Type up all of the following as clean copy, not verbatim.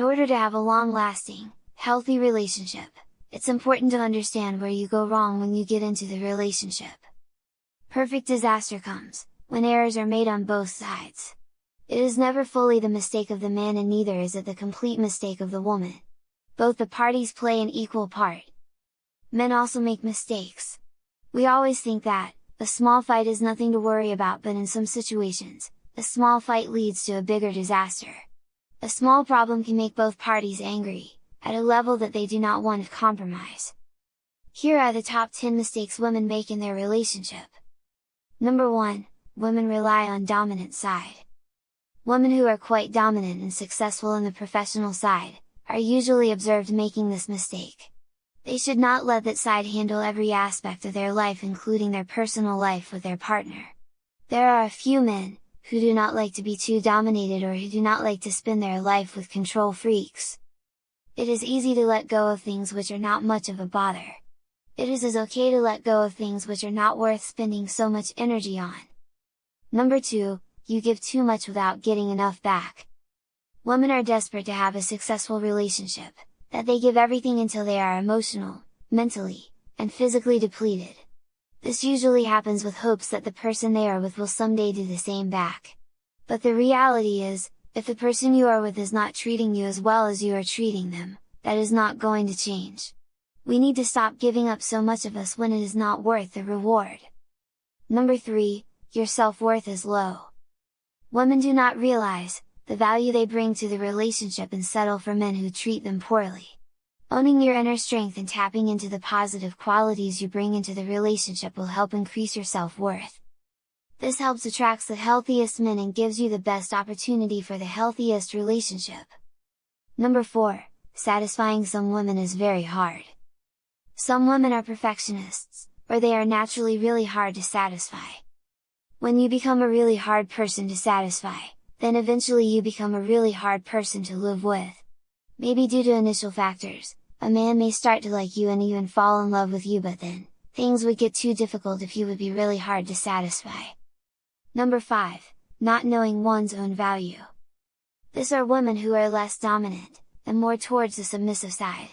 order to have a long-lasting, healthy relationship, it's important to understand where you go wrong when you get into the relationship. Perfect disaster comes when errors are made on both sides. It is never fully the mistake of the man, and neither is it the complete mistake of the woman. Both the parties play an equal part. Men also make mistakes. We always think that a small fight is nothing to worry about, but in some situations, a small fight leads to a bigger disaster. A small problem can make both parties angry, at a level that they do not want to compromise. Here are the top 10 mistakes women make in their relationship. Number 1. Women rely on dominant side. Women who are quite dominant and successful in the professional side, are usually observed making this mistake. They should not let that side handle every aspect of their life, including their personal life with their partner. There are a few men, who do not like to be too dominated, or who do not like to spend their life with control freaks. It is easy to let go of things which are not much of a bother. It is as okay to let go of things which are not worth spending so much energy on. Number 2, you give too much without getting enough back. Women are desperate to have a successful relationship, that they give everything until they are emotional, mentally, and physically depleted. This usually happens with hopes that the person they are with will someday do the same back. But the reality is, if the person you are with is not treating you as well as you are treating them, that is not going to change. We need to stop giving up so much of us when it is not worth the reward. Number 3, your self-worth is low. Women do not realize the value they bring to the relationship and settle for men who treat them poorly. Owning your inner strength and tapping into the positive qualities you bring into the relationship will help increase your self-worth. This helps attract the healthiest men and gives you the best opportunity for the healthiest relationship. Number 4, satisfying some women is very hard. Some women are perfectionists, or they are naturally really hard to satisfy. When you become a really hard person to satisfy, then eventually you become a really hard person to live with. Maybe due to initial factors, a man may start to like you and even fall in love with you, but then, things would get too difficult if you would be really hard to satisfy. Number 5, not knowing one's own value. These are women who are less dominant, and more towards the submissive side.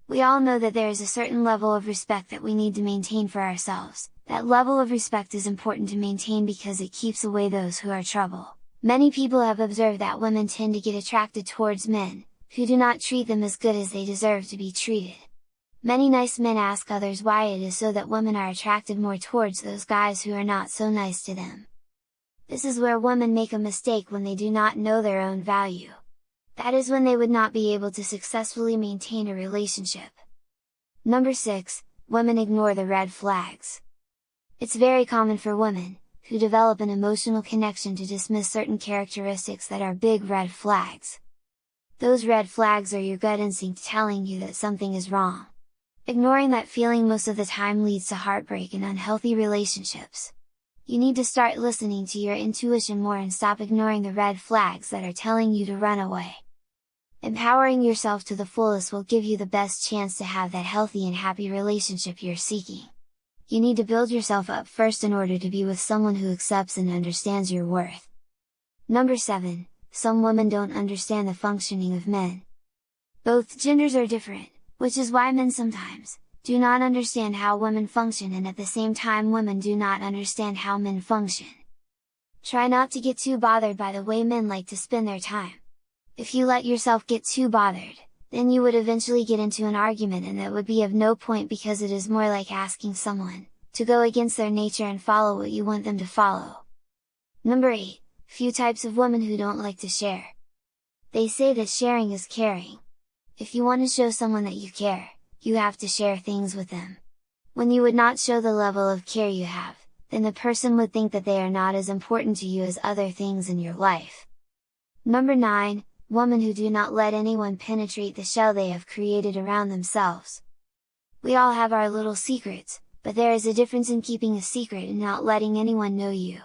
We all know that there is a certain level of respect that we need to maintain for ourselves. That level of respect is important to maintain because it keeps away those who are trouble. Many people have observed that women tend to get attracted towards men, who do not treat them as good as they deserve to be treated. Many nice men ask others why it is so that women are attracted more towards those guys who are not so nice to them. This is where women make a mistake when they do not know their own value. That is when they would not be able to successfully maintain a relationship. Number 6, women ignore the red flags. It's very common for women, who develop an emotional connection, to dismiss certain characteristics that are big red flags. Those red flags are your gut instinct telling you that something is wrong. Ignoring that feeling most of the time leads to heartbreak and unhealthy relationships. You need to start listening to your intuition more and stop ignoring the red flags that are telling you to run away. Empowering yourself to the fullest will give you the best chance to have that healthy and happy relationship you're seeking. You need to build yourself up first in order to be with someone who accepts and understands your worth. Number 7, some women don't understand the functioning of men. Both genders are different, which is why men sometimes do not understand how women function, and at the same time women do not understand how men function. Try not to get too bothered by the way men like to spend their time. If you let yourself get too bothered, then you would eventually get into an argument, and that would be of no point, because it is more like asking someone to go against their nature and follow what you want them to follow. Number 8, few types of women who don't like to share. They say that sharing is caring. If you want to show someone that you care, you have to share things with them. When you would not show the level of care you have, then the person would think that they are not as important to you as other things in your life. Number 9, women who do not let anyone penetrate the shell they have created around themselves. We all have our little secrets, but there is a difference in keeping a secret and not letting anyone know you.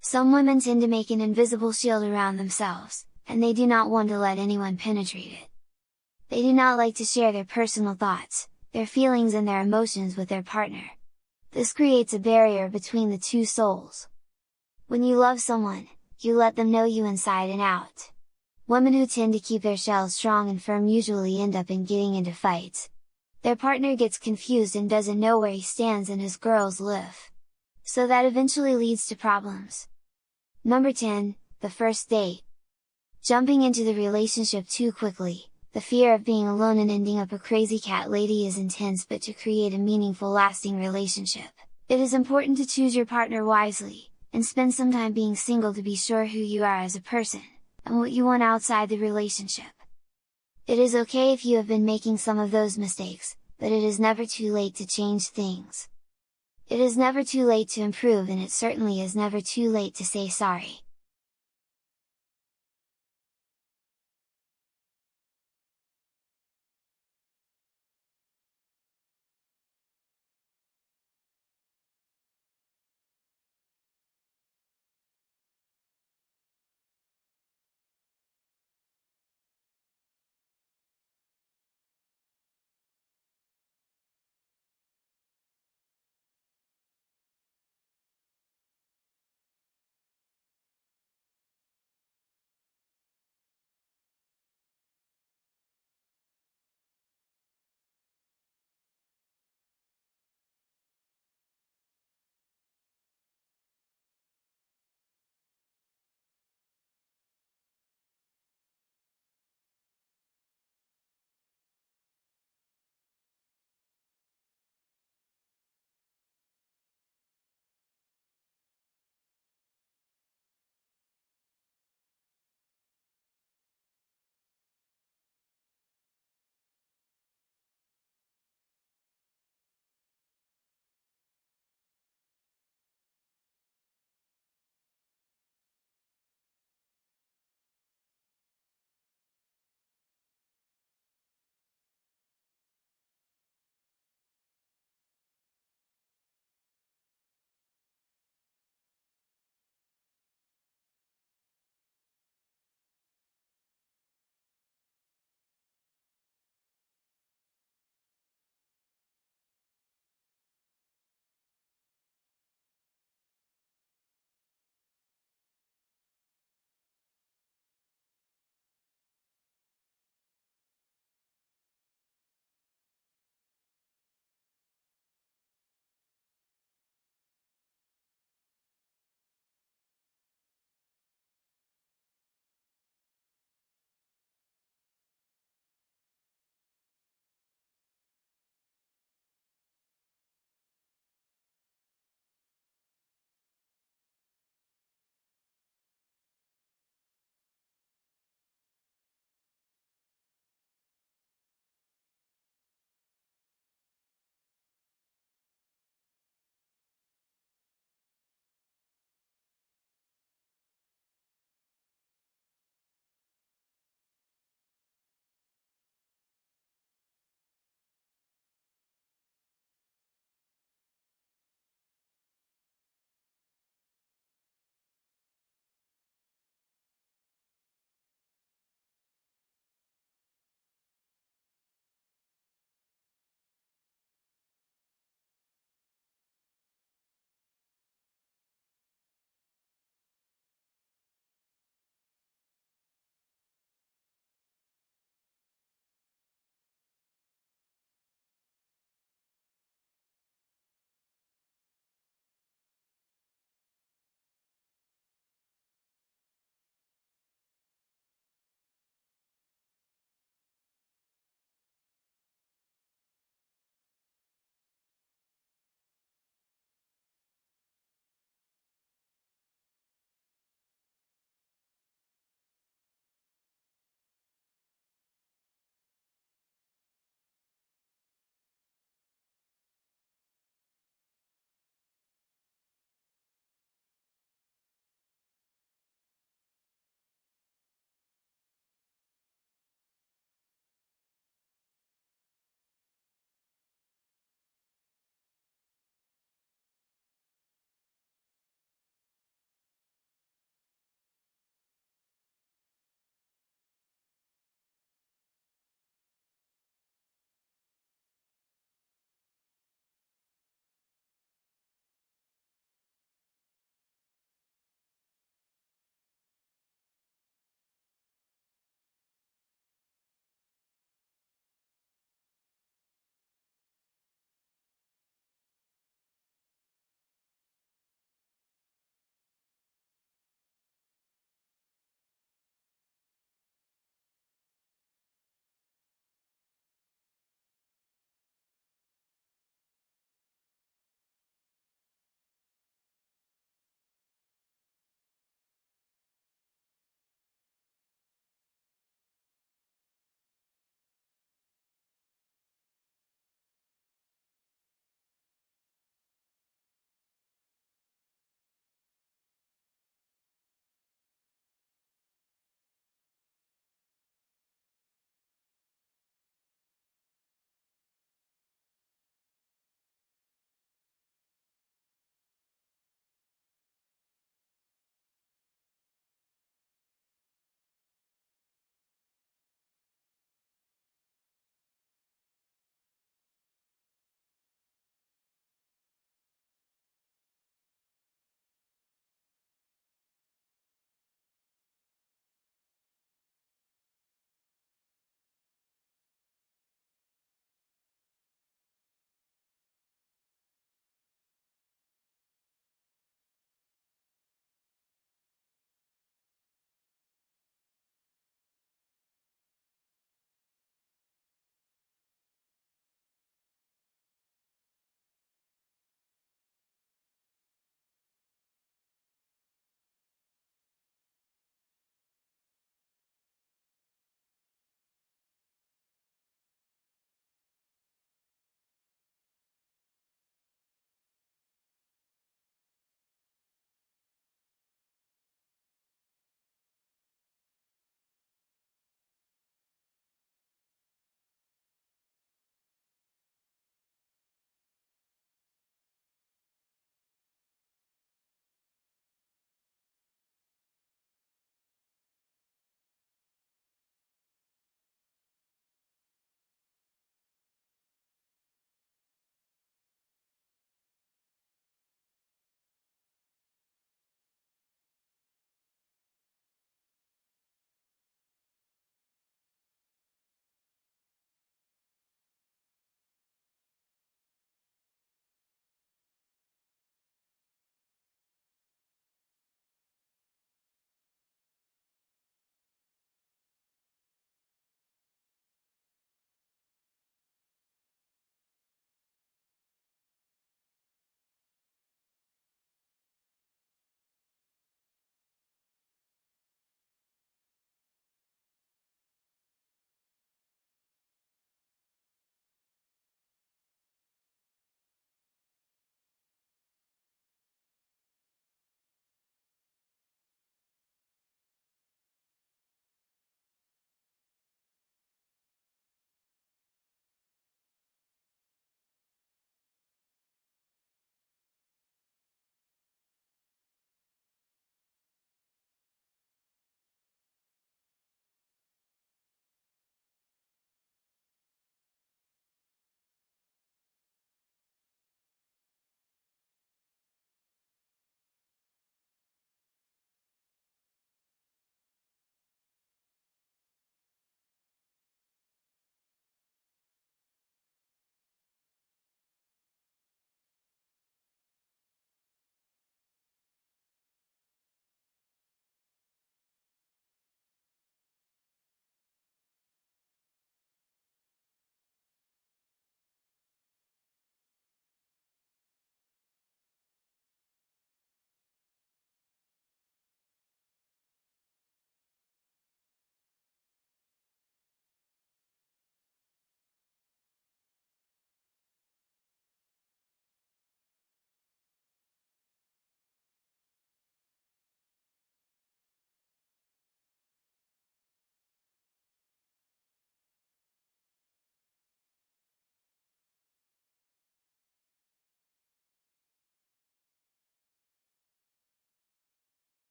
Some women tend to make an invisible shield around themselves, and they do not want to let anyone penetrate it. They do not like to share their personal thoughts, their feelings and their emotions with their partner. This creates a barrier between the two souls. When you love someone, you let them know you inside and out. Women who tend to keep their shells strong and firm usually end up in getting into fights. Their partner gets confused and doesn't know where he stands and his girls live. So that eventually leads to problems. Number 10, the first date. Jumping into the relationship too quickly, the fear of being alone and ending up a crazy cat lady is intense, but to create a meaningful lasting relationship, it is important to choose your partner wisely, and spend some time being single to be sure who you are as a person, and what you want outside the relationship. It is okay if you have been making some of those mistakes, but it is never too late to change things. It is never too late to improve, and it certainly is never too late to say sorry.